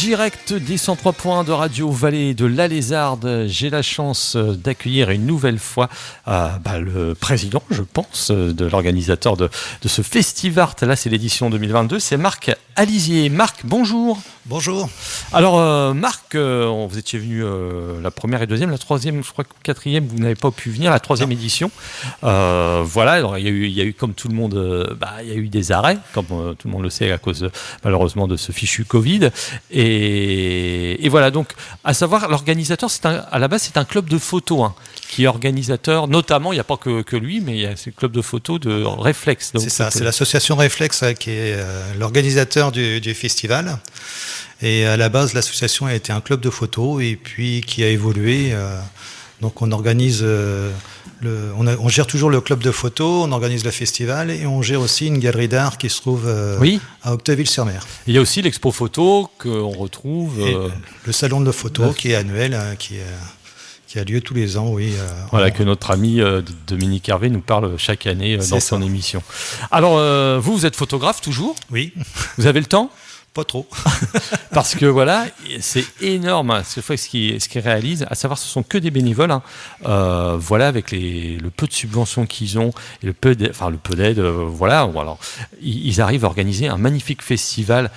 direct des 103.1 de Radio Vallée de la Lézarde, j'ai la chance d'accueillir une nouvelle fois le président, je pense, de l'organisateur de ce Festivart. Là, c'est l'édition 2022, c'est Marc Alizier. Marc, bonjour. Bonjour. Alors, Marc, vous étiez venu la première et deuxième, la troisième, je crois que quatrième, vous n'avez pas pu venir, la troisième édition. Voilà, alors, il y a eu comme tout le monde, il y a eu des arrêts, comme tout le monde le sait, à cause malheureusement de ce fichu Covid. Et voilà, donc, à savoir, l'organisateur, à la base, c'est un club de photo qui est organisateur, notamment, il n'y a pas que lui, mais c'est le club de photo de Réflexe. C'est ça, c'est l'association Réflexe qui est l'organisateur du festival. Et à la base, l'association a été un club de photo et puis qui a évolué. Donc on organise, on gère toujours le club de photo, on organise le festival et on gère aussi une galerie d'art qui se trouve à Octeville-sur-Mer. Il y a aussi l'expo photo qu'on retrouve. Le salon de la photo qui est annuel, qui a lieu tous les ans, oui. Voilà, que notre ami Dominique Hervé nous parle chaque année dans son émission. Alors, vous êtes photographe toujours ? Oui. Vous avez le temps ? Pas trop. Parce que voilà, c'est énorme ce qu'ils réalisent, à savoir ce sont que des bénévoles. Voilà, avec le peu de subventions qu'ils ont et le peu d'aide, voilà. Alors, ils arrivent à organiser un magnifique festival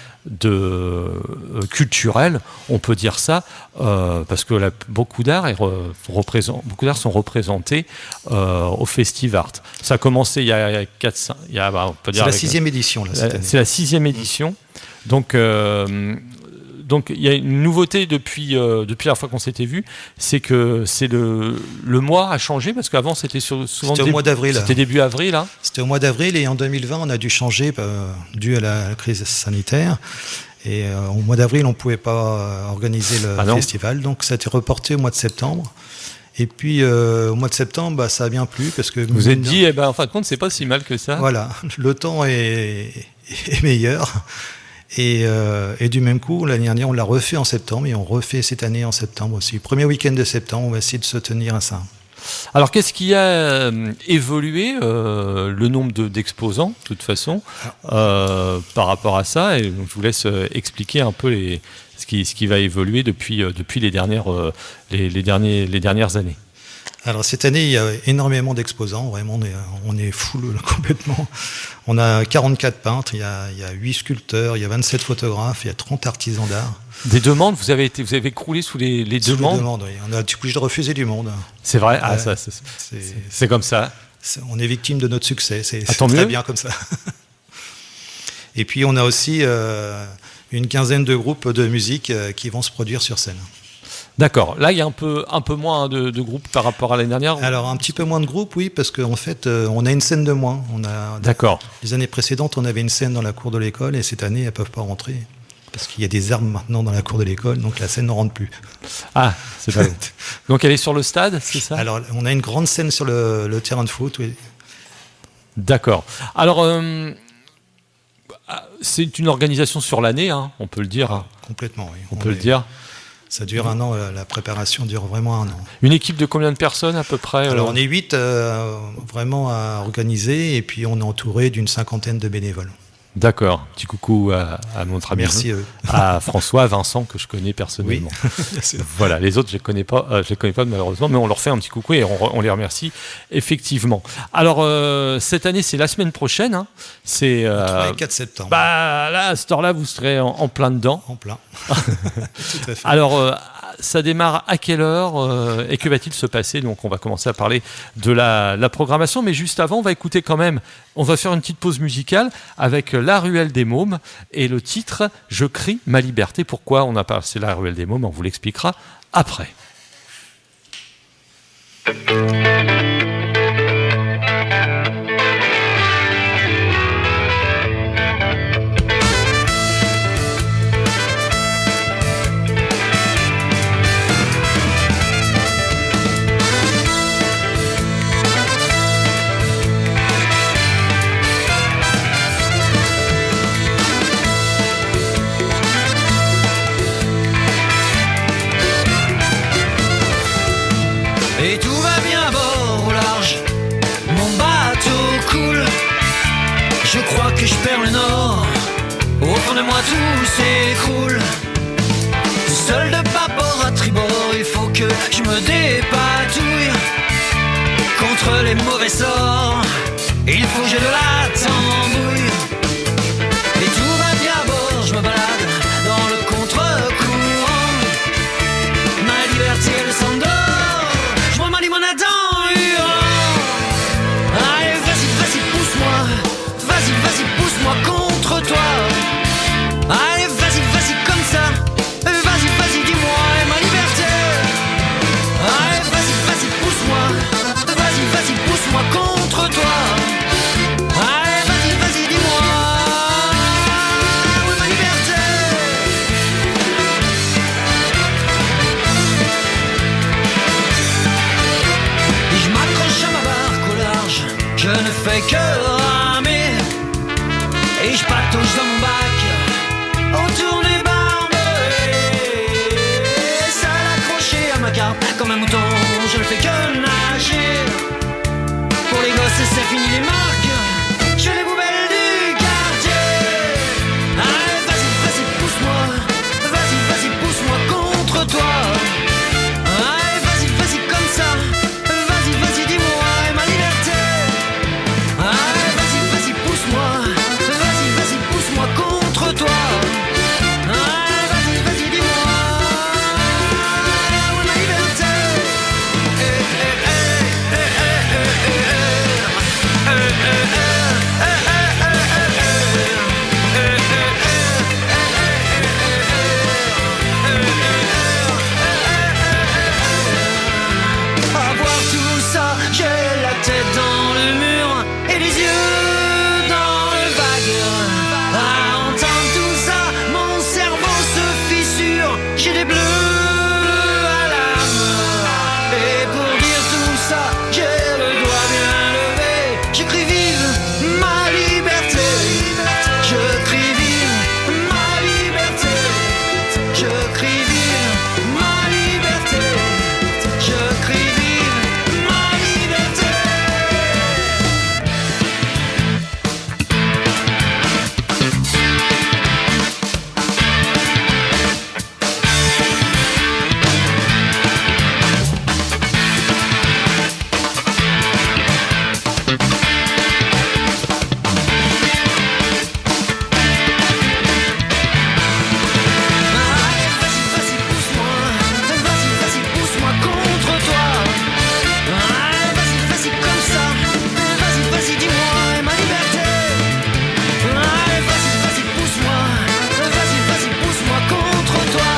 culturel, on peut dire ça, parce que beaucoup d'arts sont représentés au Festivart. Ça a commencé il y a 4-5... on peut dire c'est la 6e édition, là, cette année. C'est la 6e édition. Donc, il y a une nouveauté depuis la fois qu'on s'était vu, c'est que le mois a changé, parce qu'avant c'était souvent au mois d'avril. C'était début avril. C'était au mois d'avril, et en 2020 on a dû changer dû à la crise sanitaire. Et au mois d'avril on ne pouvait pas organiser le festival, donc ça a été reporté au mois de septembre. Et puis au mois de septembre, ça a bien plu, parce que vous êtes dit, en fin de compte, c'est pas si mal que ça. Voilà, le temps est meilleur. Et du même coup, l'année dernière, on l'a refait en septembre, et on refait cette année en septembre aussi. Premier week-end de septembre, on va essayer de se tenir à ça. Alors, qu'est-ce qui a évolué, le nombre d'exposants, de toute façon, par rapport à ça ? Et donc, je vous laisse expliquer un peu ce qui va évoluer depuis les dernières années. Alors cette année, il y a énormément d'exposants, vraiment, on est full complètement. On a 44 peintres, il y a 8 sculpteurs, il y a 27 photographes, il y a 30 artisans d'art. Des demandes, vous avez croulé sous les demandes ? Sous les demandes, oui. On a été obligé de refuser du monde. C'est vrai ? C'est comme ça. On est victime de notre succès, c'est très mieux. Bien comme ça. Et puis on a aussi une quinzaine de groupes de musique qui vont se produire sur scène. D'accord. Là, il y a un peu moins de groupes par rapport à l'année dernière. Alors, un petit peu moins de groupes, oui, parce qu'en fait, on a une scène de moins. D'accord. Les années précédentes, on avait une scène dans la cour de l'école, et cette année, elles ne peuvent pas rentrer. Parce qu'il y a des armes maintenant dans la cour de l'école, donc la scène ne rentre plus. Ah, c'est pas bon. Donc, elle est sur le stade, c'est ça ? Alors, on a une grande scène sur le terrain de foot, oui. D'accord. Alors, c'est une organisation sur l'année, on peut le dire. Complètement, oui. On peut le dire. Ça dure un an, la préparation dure vraiment un an. Une équipe de combien de personnes à peu près ? Alors on est 8 vraiment à organiser, et puis on est entouré d'une 50aine de bénévoles. D'accord. Petit coucou à notre ami. Merci à François, à Vincent, que je connais personnellement. Oui. Voilà, les autres je les connais pas malheureusement, mais on leur fait un petit coucou et on les remercie effectivement. Alors cette année, c'est la semaine prochaine. C'est 3 et 4 septembre. Là, à cette heure-là, vous serez en plein dedans. En plein. Tout à fait. Alors, ça démarre à quelle heure et que va-t-il se passer ? Donc, on va commencer à parler de la programmation, mais juste avant, on va écouter quand même. On va faire une petite pause musicale avec La Ruelle des Mômes et le titre « Je crie ma liberté ». Pourquoi on a passé La Ruelle des Mômes ? On vous l'expliquera après. Et tout va bien à bord au large, mon bateau coule. Je crois que je perds le nord, au fond de moi tout s'écroule. Seul de bâbord à tribord, il faut que je me dépatouille contre les mauvais sorts. Il faut que j'ai de la tambouille. Et tout va bien à bord, je me balade dans le contre-courant. Ma liberté, elle s'endort, je bois ma limonade en hurlant. Allez, vas-y, vas-y, pousse-moi. Vas-y, vas-y, pousse-moi contre toi. Allez, vas-y, vas-y, comme ça. Vas-y, vas-y, dis-moi, et ma liberté. Allez, vas-y, vas-y, pousse-moi. Vas-y, vas-y, pousse-moi contre toi. Allez, vas-y, vas-y, dis-moi, où est ma liberté. Et je m'accroche à ma barque au large, je ne fais que ramer. Et je patauge dans mon bac autour des barbelés. Seul accroché à ma carpe comme un mouton, je ne fais que nager. Pour les gosses c'est fini les marques, je fais les poubelles du quartier. Allez, vas-y, vas-y, pousse-moi. Vas-y, vas-y, pousse-moi contre toi. Allez, vas-y, vas-y, comme ça. Vas-y, vas-y, dis-moi, et ma liberté. Allez, vas-y, vas-y, pousse-moi. Vas-y, vas-y, pousse-moi contre toi. Allez, vas-y, vas-y, dis-moi, où est ma liberté. À voir tout ça, j'ai la tête dans le mur et les yeux dans le vague. À entendre tout ça, mon cerveau se fissure, j'ai des bleus à l'âme. Et pour dire tout ça, j'ai le doigt bien levé. J'écris vive ma liberté. Je crie vive ma liberté. Je crie vive ma liberté. Je crie vive ma liberté. Allez, vas-y, vas-y, pousse-moi. Vas-y, vas-y, pousse-moi contre toi. Allez, vas-y, vas-y, comme ça. Vas-y, vas-y, dis-moi, et ma liberté. Allez, vas-y, vas-y, pousse-moi. Vas-y, vas-y, pousse-moi contre toi.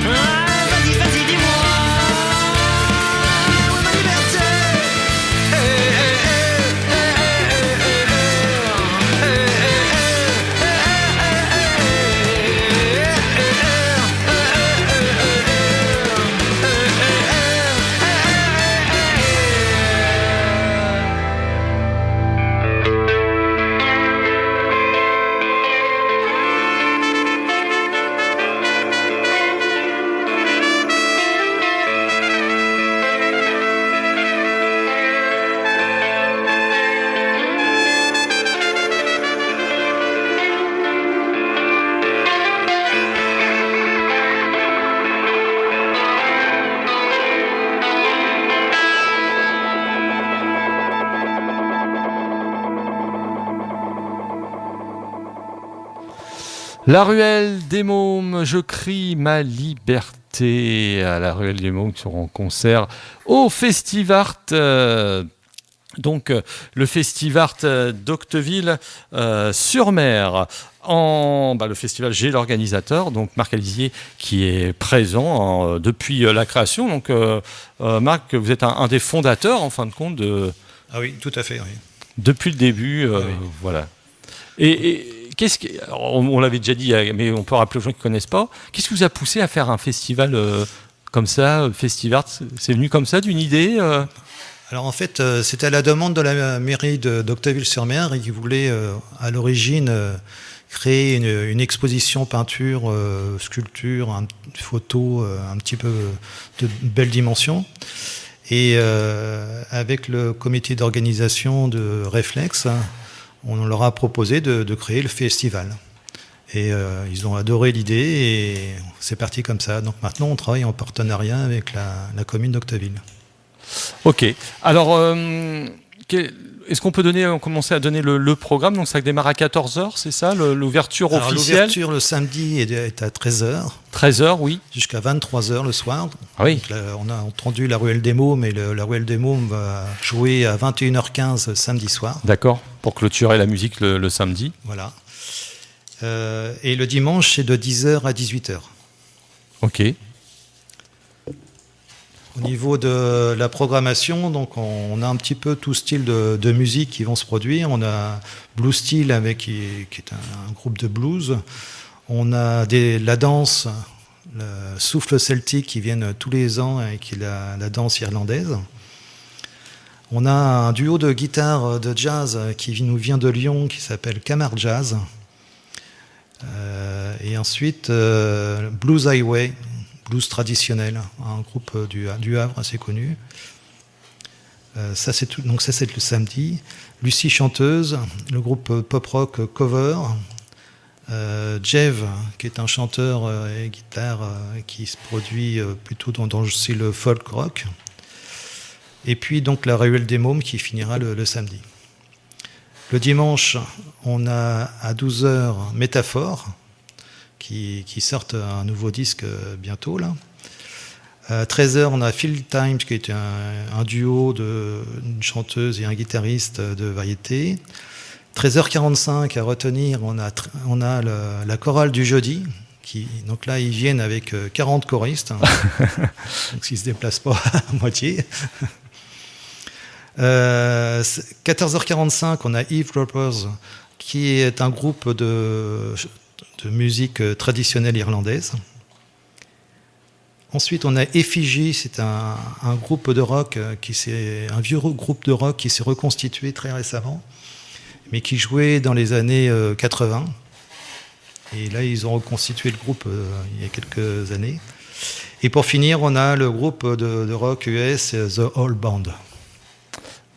Allez, vas-y, vas-y, dis-moi, où est ma liberté. La ruelle des mômes, je crie ma liberté. À la ruelle des mômes qui seront en concert au Festivart. Donc le Festivart d'Octeville sur Mer. Le festival, j'ai l'organisateur, donc Marc Alizier, qui est présent depuis la création. Donc Marc, vous êtes un des fondateurs, en fin de compte, Ah oui, tout à fait, oui. depuis le début. Oui. Voilà. Et qu'est-ce que, alors, on l'avait déjà dit, mais on peut rappeler aux gens qui ne connaissent pas. Qu'est-ce qui vous a poussé à faire un festival comme ça, Festivart? C'est venu comme ça, d'une idée Alors en fait, c'était à la demande de la mairie d'Octeville-sur-Mer qui voulait à l'origine créer une exposition peinture, sculpture, photo un petit peu de belle dimension. Et avec le comité d'organisation de Réflexe, on leur a proposé de créer le festival. Et ils ont adoré l'idée et c'est parti comme ça. Donc maintenant, on travaille en partenariat avec la commune d'Octeville. Ok. Alors, est-ce qu'on peut commencer à donner le programme? Donc ça démarre à 14h, c'est ça, l'ouverture Alors, officielle? l'ouverture le samedi est à 13h. 13h, oui. Jusqu'à 23h le soir. Ah oui. Donc là, on a entendu la Ruelle des Mômes, mais la Ruelle des Mômes va jouer à 21h15 samedi soir. D'accord, pour clôturer la musique le samedi. Voilà. Et le dimanche, c'est de 10h à 18h. Ok. Au niveau de la programmation, donc on a un petit peu tout style de musique qui vont se produire. On a Blue Steel qui est un groupe de blues. On a la danse, le souffle celtique qui viennent tous les ans et qui est la danse irlandaise. On a un duo de guitare de jazz qui nous vient de Lyon qui s'appelle Camar Jazz. Et ensuite Blues Highway, blues traditionnel, un groupe du Havre assez connu. Ça c'est tout. Donc ça c'est le samedi. Lucie chanteuse, le groupe pop rock Cover. Jev, qui est un chanteur et guitare qui se produit plutôt dans le style folk rock. Et puis donc la Ruelle des Mômes qui finira le samedi. Le dimanche, on a à 12h Métaphore, qui sortent un nouveau disque bientôt. Là. À 13h, on a Phil Times, qui est un duo d'une chanteuse et un guitariste de variété. 13h45, à retenir, on a la chorale du jeudi. Donc là, ils viennent avec 40 choristes, donc ils ne se déplacent pas à moitié. 14h45, on a Eve Gropers, qui est un groupe de musique traditionnelle irlandaise. Ensuite, on a Effigie, c'est un groupe de rock, un vieux groupe de rock qui s'est reconstitué très récemment, mais qui jouait dans les années 80. Et là, ils ont reconstitué le groupe il y a quelques années. Et pour finir, on a le groupe de rock US, The All Band.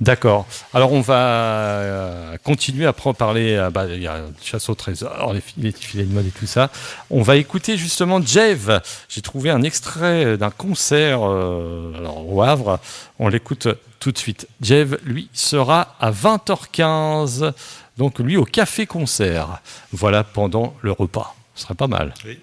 D'accord. Alors on va continuer après à parler. Il y a chasse au trésor, les filets de mode et tout ça. On va écouter justement Jev. J'ai trouvé un extrait d'un concert au Havre. On l'écoute tout de suite. Jev, lui, sera à 20h15. Donc lui au café concert. Voilà, pendant le repas. Ce serait pas mal. Oui.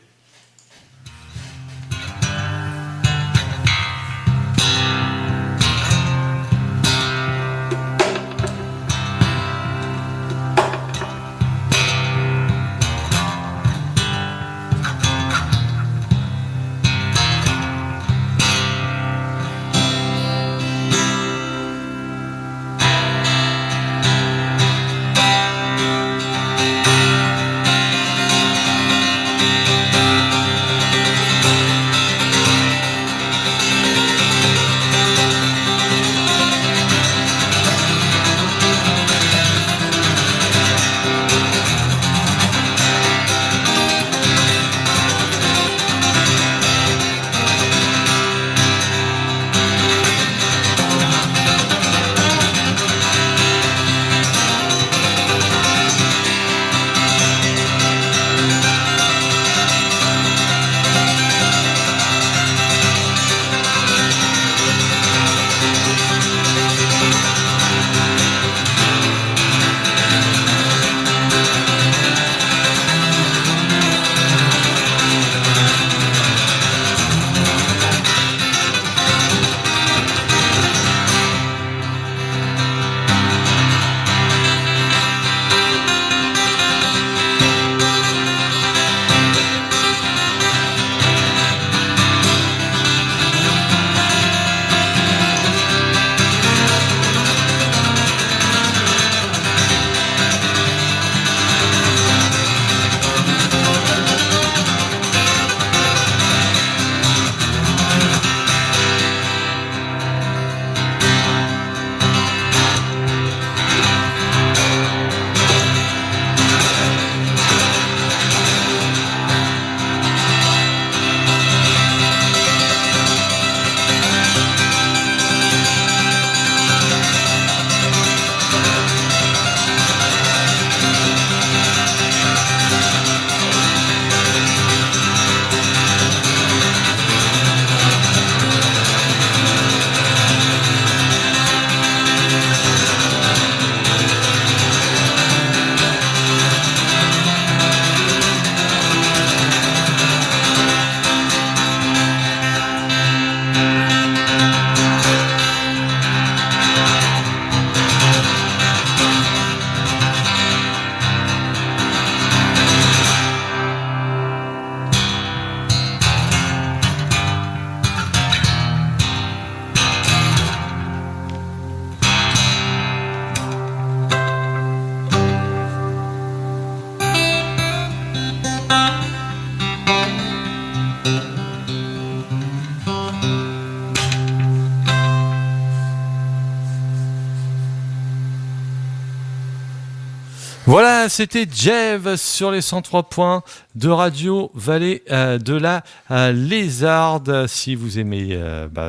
Voilà, c'était Jeff sur les 103 points de Radio Vallée de la Lézarde. Si vous aimez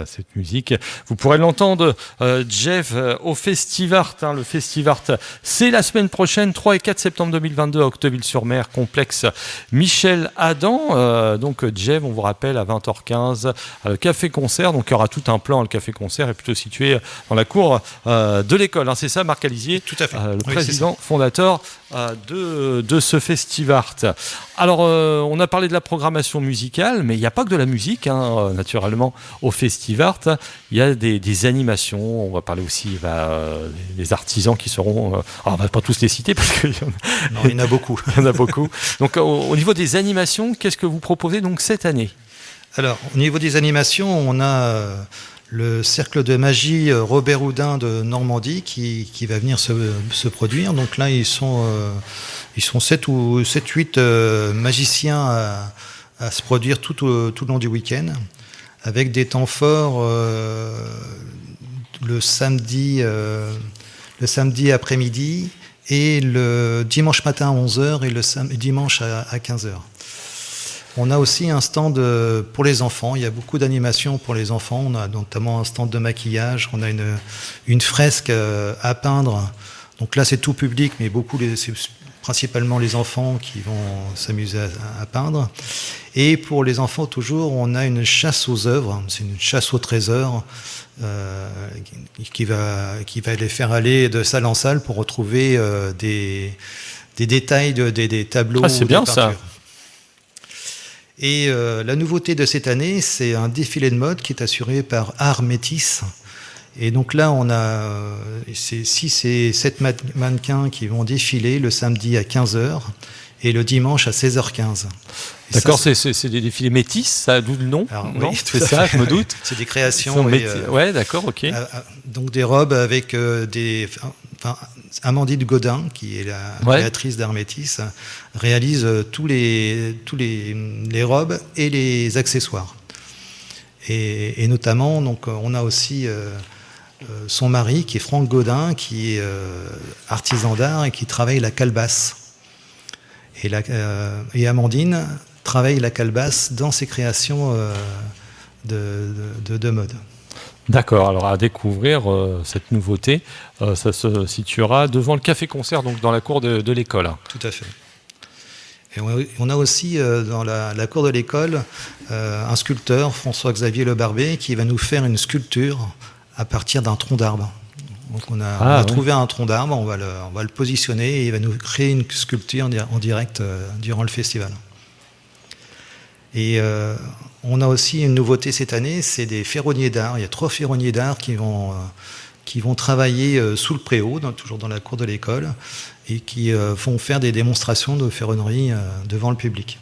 cette musique, vous pourrez l'entendre, Jeff, au Festivart. Le Festivart, c'est la semaine prochaine, 3 et 4 septembre 2022 à Octeville-sur-Mer, complexe Michel Adam. Donc Jeff, on vous rappelle, à 20h15, le café-concert. Donc il y aura tout un plan. Le café-concert est plutôt situé dans la cour de l'école. C'est ça, Marc Alisier, tout à fait. Le président fondateur de ce Festivart. Alors, on a parlé de la programmation musicale, mais il n'y a pas que de la musique, naturellement, au Festivart. Il y a des animations. On va parler aussi des artisans qui seront... alors, on ne va pas tous les citer, parce qu'il y en a beaucoup. Il y en a beaucoup. Donc, au niveau des animations, qu'est-ce que vous proposez donc cette année ? Alors, au niveau des animations, on a... le cercle de magie Robert Houdin de Normandie qui va venir se produire. Donc là, ils sont 7 ou 8 magiciens à se produire tout le long du week-end, avec des temps forts le samedi après-midi et le dimanche matin à 11h et le dimanche à 15h. On a aussi un stand pour les enfants. Il y a beaucoup d'animations pour les enfants. On a notamment un stand de maquillage. On a une fresque à peindre. Donc là, c'est tout public, mais c'est principalement les enfants qui vont s'amuser à peindre. Et pour les enfants, toujours, on a une chasse aux œuvres. C'est une chasse au trésor qui va les faire aller de salle en salle pour retrouver des détails, des tableaux. Ah, c'est bien ça. Et la nouveauté de cette année, c'est un défilé de mode qui est assuré par Art Métis. Et donc là, on a 6 et 7 mannequins qui vont défiler le samedi à 15h et le dimanche à 16h15. D'accord, c'est des défilés métis, ça, d'où le nom? Alors, non, oui, c'est ça, je me doute. C'est des créations. Ouais, d'accord, ok. Donc des robes avec Amandine Godin, qui est la créatrice d'Art Métis, réalise tous les robes et les accessoires. Et notamment, donc, on a aussi son mari, qui est Franck Godin, qui est artisan d'art et qui travaille la calebasse. Et Amandine travaille la calebasse dans ses créations de mode. D'accord, alors à découvrir cette nouveauté, ça se situera devant le café-concert, donc dans la cour de l'école. Tout à fait. Et on a aussi dans la cour de l'école un sculpteur, François-Xavier Le Barbet, qui va nous faire une sculpture à partir d'un tronc d'arbre. Donc on a trouvé un tronc d'arbre, on va le positionner et il va nous créer une sculpture en direct durant le festival. Et on a aussi une nouveauté cette année, c'est des ferronniers d'art. Il y a 3 ferronniers d'art qui vont travailler sous le préau, toujours dans la cour de l'école, et qui vont faire des démonstrations de ferronnerie devant le public.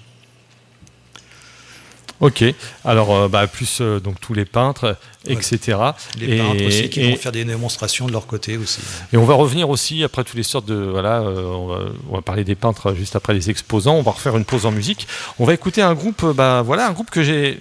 Ok, alors plus donc tous les peintres, etc. Les peintres aussi qui vont faire des démonstrations de leur côté aussi. Et on va revenir aussi après toutes les sortes de on va parler des peintres juste après les exposants. On va refaire une pause en musique. On va écouter un groupe, un groupe que j'ai.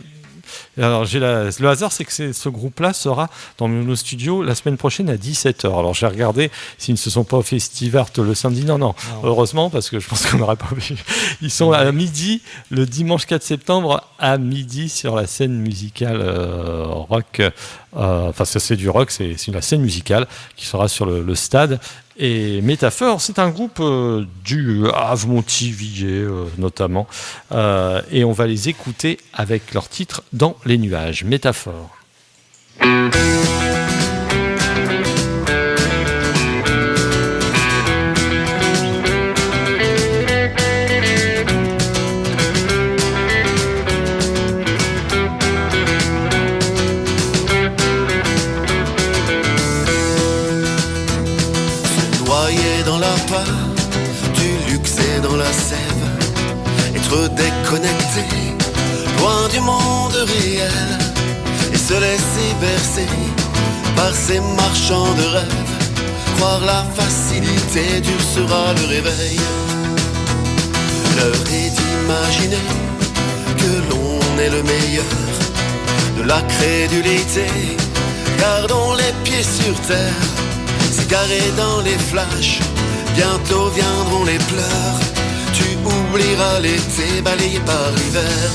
Alors le hasard, c'est que ce groupe-là sera dans nos studios la semaine prochaine à 17h. Alors j'ai regardé s'ils ne se sont pas au Festivart le samedi. Non. Heureusement, parce que je pense qu'on n'aurait pas vu. Ils sont à midi, le dimanche 4 septembre, à midi, sur la scène musicale rock. Ça c'est du rock, c'est la scène musicale qui sera sur le stade. Et Métaphore, c'est un groupe du Havre-Montivilliers notamment, et on va les écouter avec leur titre Dans les nuages. Métaphore. Déconnecté, loin du monde réel, et se laisser bercer par ces marchands de rêves. Croire la facilité dur sera le réveil. L'heure est imaginer que l'on est le meilleur de la crédulité. Gardons les pieds sur terre, cigarets dans les flashs, bientôt viendront les pleurs. Tu oublieras l'été balayé par l'hiver.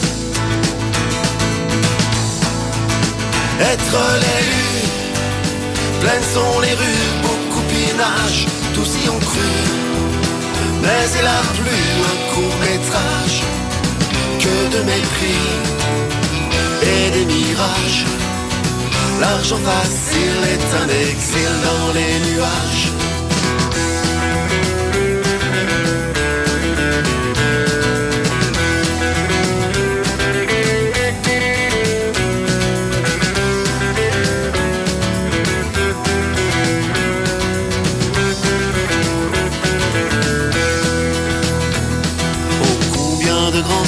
Être l'élu, pleines sont les rues, beaucoup pinage, tous y ont cru. Mais il a plu un court-métrage, que de mépris et des mirages. L'argent facile est un exil dans les nuages.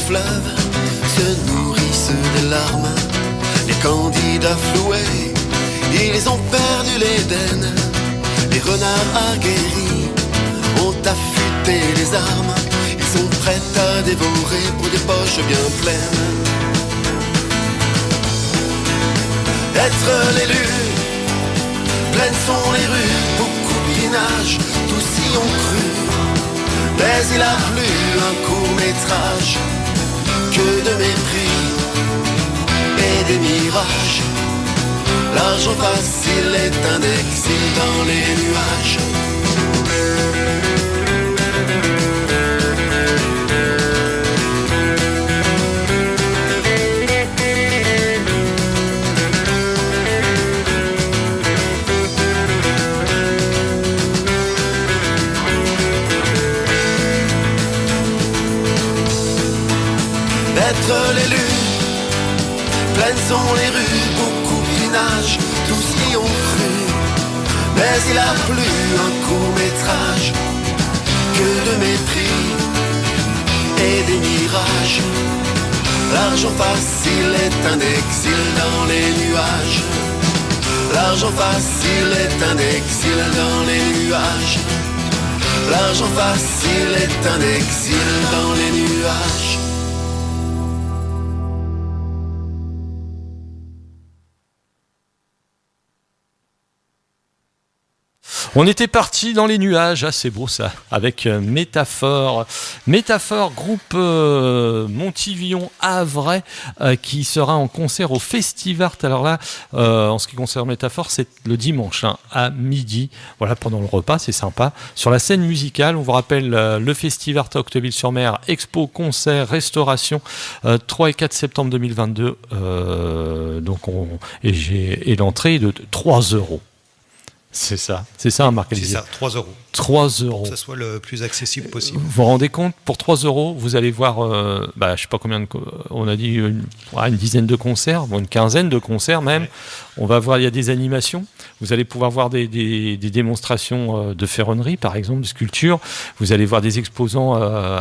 Fleuves se nourrissent des larmes. Les candidats floués, ils ont perdu l'Éden. Les renards aguerris ont affûté les armes. Ils sont prêts à dévorer pour des poches bien pleines. Être l'élu, pleines sont les rues, beaucoup de pinage, tous y ont cru. Mais il a plu un court-métrage, que de mépris et des mirages. L'argent facile est un exil dans les nuages. Être l'élu, pleines sont les rues, beaucoup pinage, tous y ont cru. Mais il a plu un court-métrage, que de mépris et des mirages. L'argent facile est un exil dans les nuages. L'argent facile est un exil dans les nuages. L'argent facile est un exil dans les nuages. On était parti dans les nuages, ah, c'est beau ça, avec Métaphore. Métaphore, groupe Montivillon Havrais, qui sera en concert au Festivart. Alors là, en ce qui concerne Métaphore, c'est le dimanche à midi, voilà, pendant le repas, c'est sympa. Sur la scène musicale, on vous rappelle le Festivart à Octeville-sur-Mer, expo, concert, restauration, 3 et 4 septembre 2022. Et l'entrée de 3 €. C'est ça, Marc-Olivier. C'est ça, 3 €. 3 €. Pour que ça soit le plus accessible possible. Vous vous rendez compte, pour 3 €, vous allez voir, je sais pas combien on a dit une dizaine de concerts, une quinzaine de concerts même. Ouais. On va voir, il y a des animations. Vous allez pouvoir voir des démonstrations de ferronnerie, par exemple, de sculpture. Vous allez voir des exposants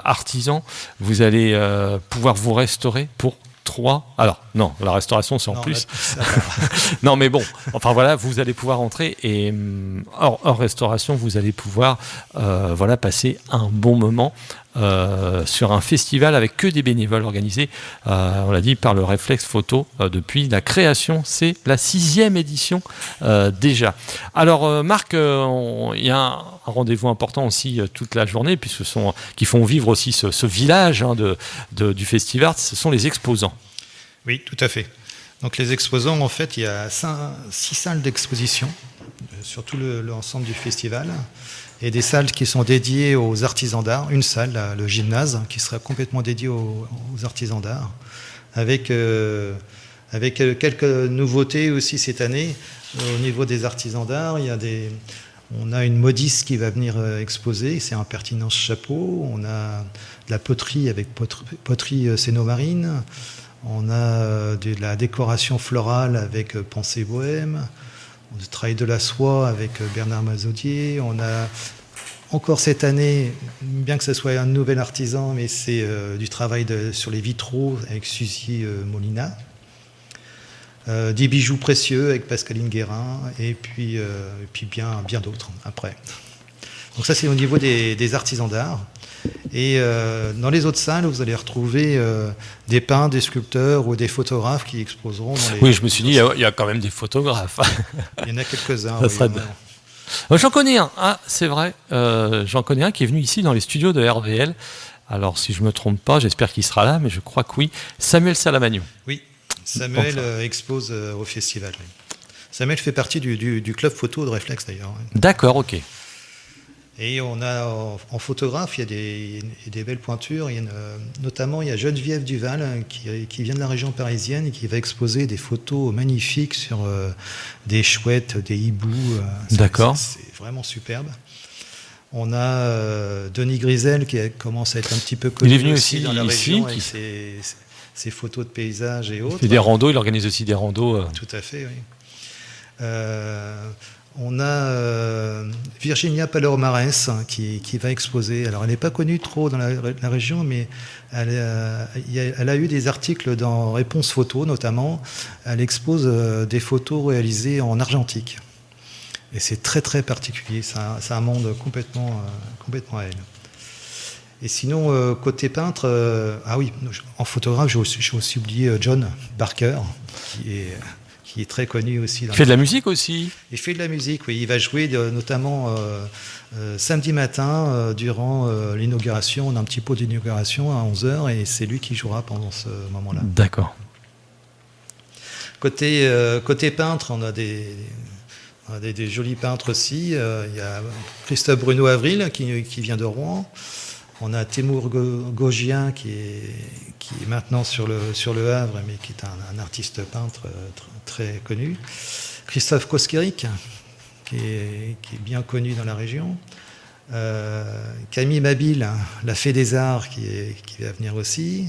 artisans. Vous allez pouvoir vous restaurer pour 3. Alors, non, la restauration, c'est en plus. Non, mais bon, enfin voilà, vous allez pouvoir entrer et hors restauration, vous allez pouvoir passer un bon moment sur un festival avec que des bénévoles organisés, on l'a dit, par le Réflexe Photo depuis la création. C'est la 6e édition déjà. Alors, Marc, il y a un rendez-vous important aussi toute la journée, puisque qui font vivre aussi ce village du festival, ce sont les exposants. Oui, tout à fait. Donc les exposants, en fait, il y a 6 salles d'exposition sur tout l'ensemble du festival, et des salles qui sont dédiées aux artisans d'art. Une salle, le gymnase, qui sera complètement dédiée aux artisans d'art, avec quelques nouveautés aussi cette année. Au niveau des artisans d'art, on a une modiste qui va venir exposer, c'est Impertinence Chapeau. On a de la poterie avec poterie Cénomarine. On a de la décoration florale avec Pensée Bohème. On travaille de la soie avec Bernard Mazaudier. On a encore cette année, bien que ce soit un nouvel artisan, mais c'est du travail sur les vitraux avec Suzy Molina. Des bijoux précieux avec Pascaline Guérin, et puis bien d'autres après. Donc ça, c'est au niveau des artisans d'art. Et dans les autres salles, vous allez retrouver des peintres, des sculpteurs ou des photographes qui exposeront dans les... Oui, je me suis dit, il y a quand même des photographes. Il y en a quelques-uns. Ça oui, serait il y en a. J'en connais un, ah, c'est vrai, j'en connais un qui est venu ici dans les studios de RVL. Alors, si je ne me trompe pas, j'espère qu'il sera là, mais je crois que oui. Samuel Salamagno. Oui, Samuel Enfin. expose au festival. Oui. Samuel fait partie du club photo de Réflexe d'ailleurs. Oui. D'accord, ok. Et on a en photographe, il y a des belles pointures. Notamment, il y a Geneviève Duval qui vient de la région parisienne et qui va exposer des photos magnifiques sur des chouettes, des hiboux. D'accord. C'est vraiment superbe. On a Denis Grisel qui commence à être un petit peu connu. Il est venu aussi dans la ici, région avec ses photos de paysages et autres. Il fait des randos, il organise aussi des randos. Tout à fait, oui. On a Virginia Palomares qui va exposer. Alors, elle n'est pas connue trop dans la région, mais elle a eu des articles dans Réponse Photo, notamment. Elle expose des photos réalisées en argentique. Et c'est très, très particulier. C'est un monde complètement à elle. Et sinon, côté peintre, ah oui, en photographe, j'ai aussi oublié John Barker, qui est très connu aussi. Il fait de la musique aussi. Il fait de la musique, oui. Il va jouer notamment samedi matin durant l'inauguration. On a un petit pot d'inauguration à 11h et c'est lui qui jouera pendant ce moment-là. D'accord. Côté peintre, on a des jolis peintres aussi. Il y a Christophe Bruno Avril qui vient de Rouen. On a Temur Gogien qui est maintenant sur le Havre, mais qui est un artiste peintre très connu. Christophe Koskerik, qui est bien connu dans la région. Camille Mabille, la Fée des Arts, qui va venir aussi.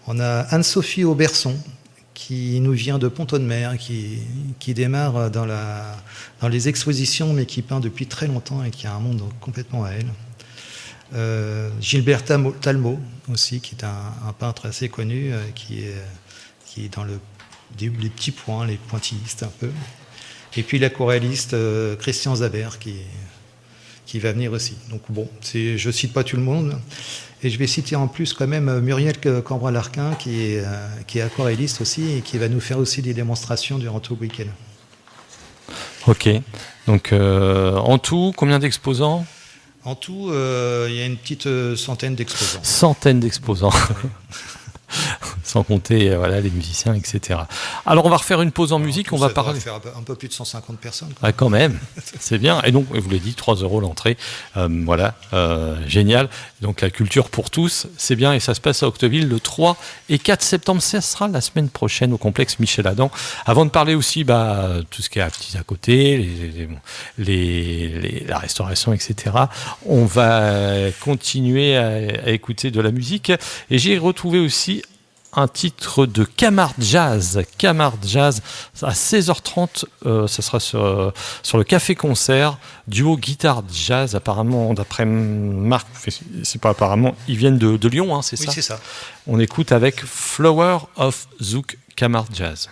On a Anne-Sophie Auberson, qui nous vient de Pont-de-Mer, qui démarre dans les expositions, mais qui peint depuis très longtemps et qui a un monde complètement à elle. Gilbert Talmot aussi, qui est un peintre assez connu, qui est dans les petits points, les pointillistes un peu. Et puis l'aquarelliste Christian Zaber qui va venir aussi. Donc bon, je cite pas tout le monde. Et je vais citer en plus quand même Muriel Cambra-Larquin qui est aquarelliste aussi et qui va nous faire aussi des démonstrations durant tout le week-end. Ok. Donc en tout, combien d'exposants ? En tout, il y a une petite centaine d'exposants. Centaines d'exposants. Sans compter voilà, les musiciens, etc. Alors on va refaire une pause en musique, on va parler. Ça va faire un peu plus de 150 personnes. Ah, quand même, c'est bien. Et donc, vous l'avez dit, 3 € l'entrée. Voilà, génial. Donc la culture pour tous, c'est bien. Et ça se passe à Octeville le 3 et 4 septembre. Ça sera la semaine prochaine au complexe Michel Adam. Avant de parler aussi tout ce qui est à côté, la restauration, etc., on va continuer à écouter de la musique. Et j'ai retrouvé aussi un titre de Camarde Jazz. Camarde Jazz, à 16h30, ça sera sur le café-concert, duo guitare-jazz, apparemment, d'après Marc, c'est pas apparemment, ils viennent de Lyon, hein, c'est ça ? Oui, c'est ça. On écoute avec Flower of Zouk, Camarde Jazz.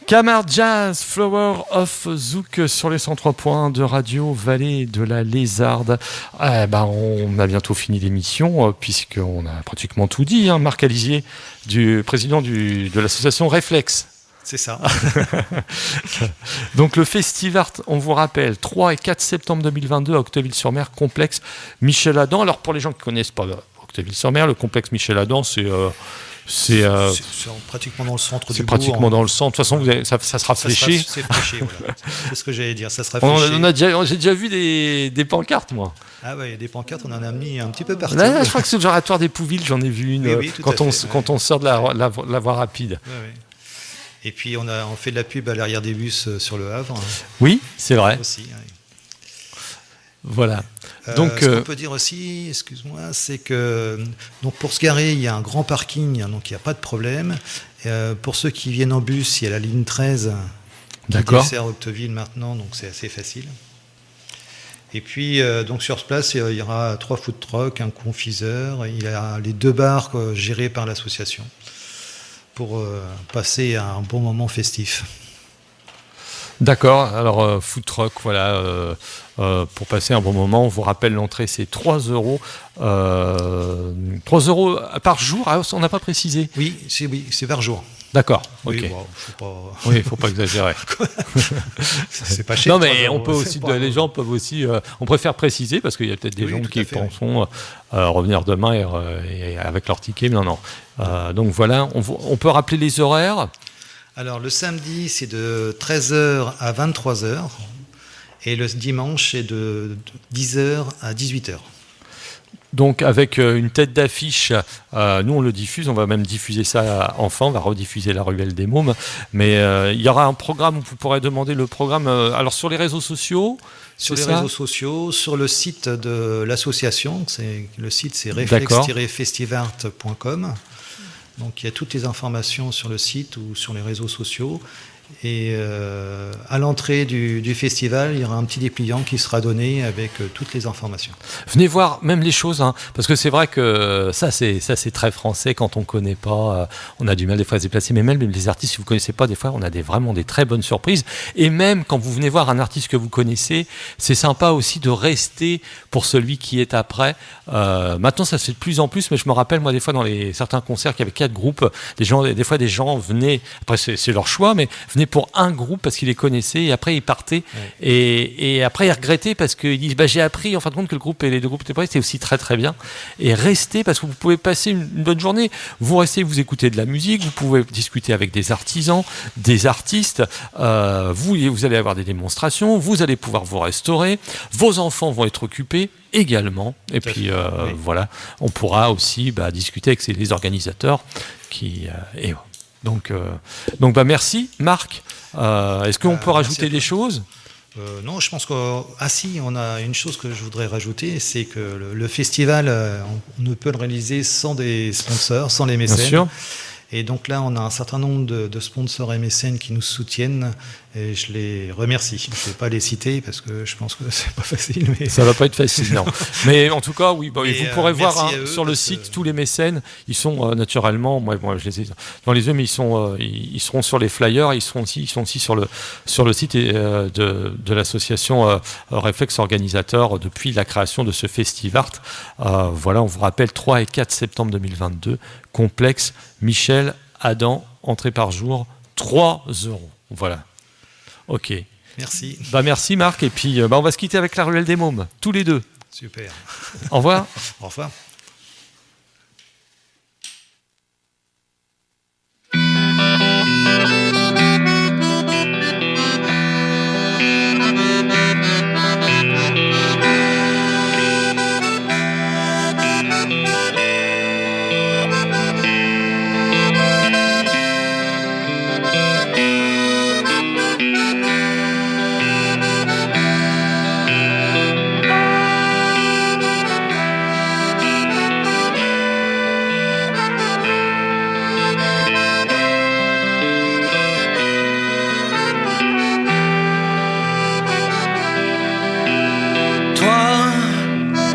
Kamar Jazz, Flower of Zouk sur les 103 points de Radio Vallée de la Lézarde. On a bientôt fini l'émission puisqu'on a pratiquement tout dit. Marc Alizier, président de l'association Réflexe. C'est ça. Donc le Festivart, on vous rappelle, 3 et 4 septembre 2022 à Octeville-sur-Mer, complexe Michel Adam. Alors pour les gens qui ne connaissent pas Octeville-sur-Mer, le complexe Michel Adam, c'est pratiquement dans le centre du c'est bourg. pratiquement dans le centre. De toute façon, ça sera fléché. C'est fléché, voilà. C'est ce que j'allais dire, ça sera fléché. J'ai déjà vu des pancartes, moi. Ah ouais, des pancartes, on en a mis un petit peu partout. Là, je crois que c'est le l'oratoire des Pouvilles, j'en ai vu une Oui, quand on sort de la voie rapide. Ouais. Et puis on fait de la pub à l'arrière des bus sur le Havre. Oui, c'est vrai. Aussi, ouais. Voilà. Donc, ce qu'on peut dire aussi, excuse-moi, c'est que donc pour se garer, il y a un grand parking, donc il n'y a pas de problème. Pour ceux qui viennent en bus, il y a la ligne 13 qui dessert Octeville maintenant, donc c'est assez facile. Et puis donc sur place, il y aura 3 food trucks, un confiseur, il y a les 2 bars gérés par l'association pour passer un bon moment festif. D'accord, alors food truck, voilà, pour passer un bon moment, on vous rappelle l'entrée c'est 3 €. 3 € par jour, on n'a pas précisé. Oui, c'est par jour. D'accord, oui, ok. Bon, Oui, il ne faut pas exagérer. C'est pas cher. Non, mais on peut aussi, les gens peuvent aussi. On préfère préciser parce qu'il y a peut-être des gens qui penseront revenir demain et avec leur ticket. Mais non. Donc voilà, on peut rappeler les horaires. Alors le samedi, c'est de 13h à 23h. Et le dimanche, c'est de 10h à 18h. Donc avec une tête d'affiche, nous on le diffuse, on va même diffuser ça enfin, on va rediffuser La Ruelle des Mômes, mais il y aura un programme où vous pourrez demander le programme, alors sur les réseaux sociaux. Sur les réseaux sociaux, sur le site de l'association, le site c'est reflex-festivart.com, donc il y a toutes les informations sur le site ou sur les réseaux sociaux. Et à l'entrée du festival, il y aura un petit dépliant qui sera donné avec toutes les informations. Venez voir même les choses, parce que c'est vrai que ça c'est très français quand on ne connaît pas, on a du mal des fois à se déplacer, mais même les artistes, si vous ne connaissez pas, des fois on a vraiment des très bonnes surprises. Et même quand vous venez voir un artiste que vous connaissez, c'est sympa aussi de rester pour celui qui est après. Maintenant ça se fait de plus en plus, mais je me rappelle moi des fois dans certains concerts qu'il y avait 4 groupes, des fois des gens venaient, après c'est leur choix, mais venaient pour un groupe parce qu'ils les connaissaient et après ils partaient et après ils regrettaient parce qu'ils disent j'ai appris en fin de compte que le groupe et les 2 groupes étaient c'était aussi très très bien. Et restez parce que vous pouvez passer une bonne journée, vous restez, vous écoutez de la musique, vous pouvez discuter avec des artisans, des artistes, vous allez avoir des démonstrations, vous allez pouvoir vous restaurer, vos enfants vont être occupés également, et puis voilà, on pourra aussi discuter avec les organisateurs Donc merci Marc. Est-ce qu'on peut rajouter des choses ? Non, je pense on a une chose que je voudrais rajouter, c'est que le festival, on ne peut le réaliser sans des sponsors, sans les mécènes. Bien sûr. Et donc là, on a un certain nombre de sponsors et mécènes qui nous soutiennent et je les remercie. Je ne vais pas les citer parce que je pense que c'est pas facile. Mais... Ça va pas être facile, non. Mais en tout cas, oui, vous pourrez voir sur le site tous les mécènes. Ils sont naturellement, moi je les ai dans les yeux, mais ils seront sur les flyers. Ils seront aussi sur le site de l'association Réflexe Organisateur depuis la création de ce Festivart. Voilà, on vous rappelle 3 et 4 septembre 2022, complexe Michel Adam, entrée par jour, 3 €. Voilà. Ok. Merci. Merci Marc. Et puis on va se quitter avec La Ruelle des Mômes, tous les 2. Super. Au revoir. Au revoir.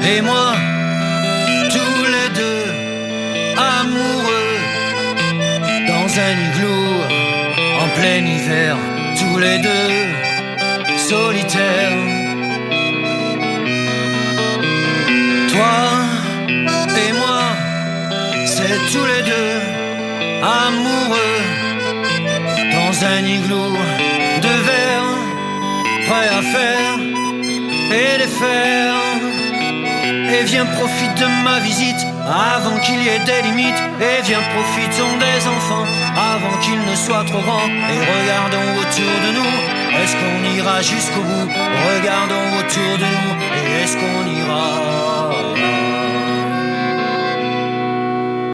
Et moi, tous les 2 amoureux, dans un igloo en plein hiver, tous les deux solitaires. Toi et moi, c'est tous les deux amoureux, dans un igloo de verre, prêt à faire et défaire. Et viens, profite de ma visite avant qu'il y ait des limites. Et viens, profitons des enfants avant qu'ils ne soient trop grands. Et regardons autour de nous, est-ce qu'on ira jusqu'au bout? Regardons autour de nous, et est-ce qu'on